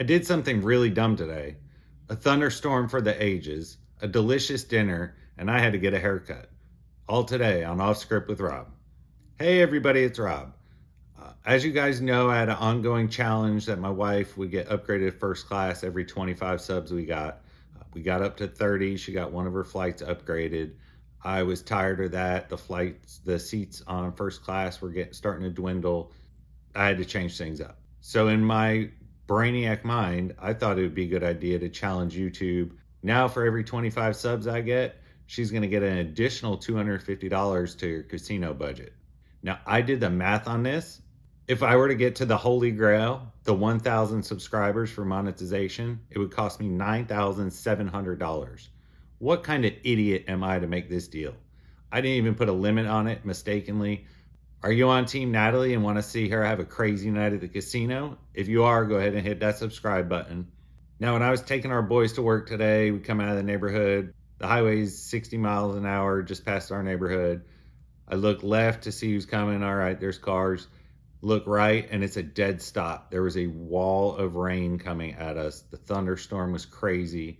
I did something really dumb today. A thunderstorm for the ages, a delicious dinner, and I had to get a haircut. All today on Off Script with Rob. Hey everybody, it's Rob. As you guys know, I had an ongoing challenge that my wife would get upgraded first class every 25 subs we got. We got up to 30. She got one of her flights upgraded. I was tired of that. The seats on first class were starting to dwindle. I had to change things up. So in my brainiac mind, I thought it would be a good idea to challenge YouTube. Now for every 25 subs I get, she's going to get an additional $250 to your casino budget. Now I did the math on this. If I were to get to the holy grail, the 1,000 subscribers for monetization, it would cost me $9,700. What kind of idiot am I to make this deal? I didn't even put a limit on it mistakenly. Are you on Team Natalie and want to see her have a crazy night at the casino? If you are, go ahead and hit that subscribe button. Now, when I was taking our boys to work today, we come out of the neighborhood. The highway's 60 miles an hour just past our neighborhood. I look left to see who's coming. All right, there's cars. Look right, and it's a dead stop. There was a wall of rain coming at us. The thunderstorm was crazy.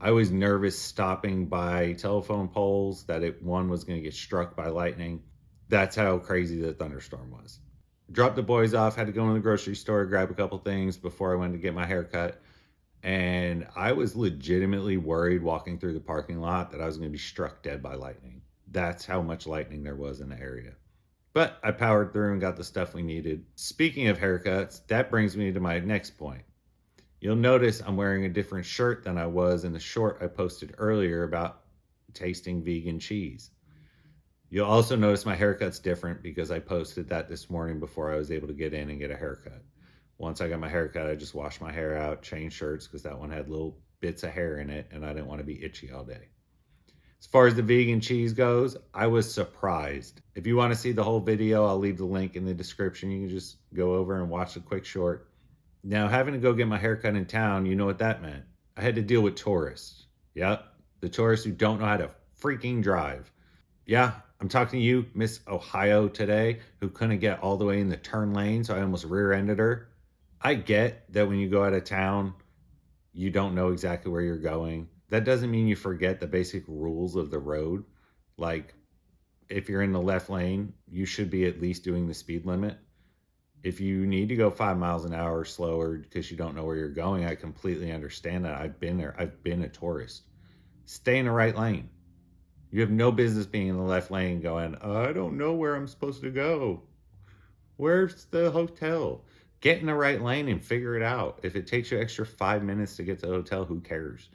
I was nervous stopping by telephone poles that one was going to get struck by lightning. That's how crazy the thunderstorm was. Dropped the boys off, had to go in the grocery store, grab a couple things before I went to get my haircut. And I was legitimately worried walking through the parking lot that I was going to be struck dead by lightning. That's how much lightning there was in the area. But I powered through and got the stuff we needed. Speaking of haircuts, that brings me to my next point. You'll notice I'm wearing a different shirt than I was in the short I posted earlier about tasting vegan cheese. You'll also notice my haircut's different because I posted that this morning before I was able to get in and get a haircut. Once I got my haircut, I just washed my hair out, changed shirts because that one had little bits of hair in it and I didn't want to be itchy all day. As far as the vegan cheese goes, I was surprised. If you want to see the whole video, I'll leave the link in the description. You can just go over and watch a quick short. Now, having to go get my haircut in town, you know what that meant. I had to deal with tourists. Yep, the tourists who don't know how to freaking drive. Yeah, I'm talking to you, Miss Ohio today, who couldn't get all the way in the turn lane, so I almost rear-ended her. I get that when you go out of town, you don't know exactly where you're going. That doesn't mean you forget the basic rules of the road. Like, if you're in the left lane, you should be at least doing the speed limit. If you need to go 5 miles an hour slower because you don't know where you're going, I completely understand that. I've been there. I've been a tourist. Stay in the right lane. You have no business being in the left lane going, I don't know where I'm supposed to go. Where's the hotel? Get in the right lane and figure it out. If it takes you extra 5 minutes to get to the hotel, who cares?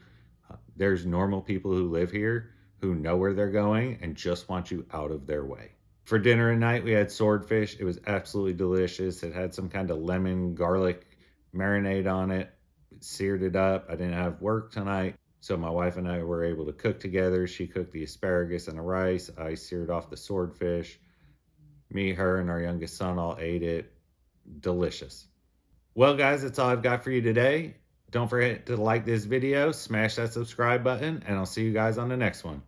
There's normal people who live here who know where they're going and just want you out of their way. For dinner tonight, we had swordfish. It was absolutely delicious. It had some kind of lemon garlic marinade on it. Seared it up. I didn't have work tonight, so my wife and I were able to cook together. She cooked the asparagus and the rice. I seared off the swordfish. Me, her, and our youngest son all ate it. Delicious. Well, guys, that's all I've got for you today. Don't forget to like this video, smash that subscribe button, and I'll see you guys on the next one.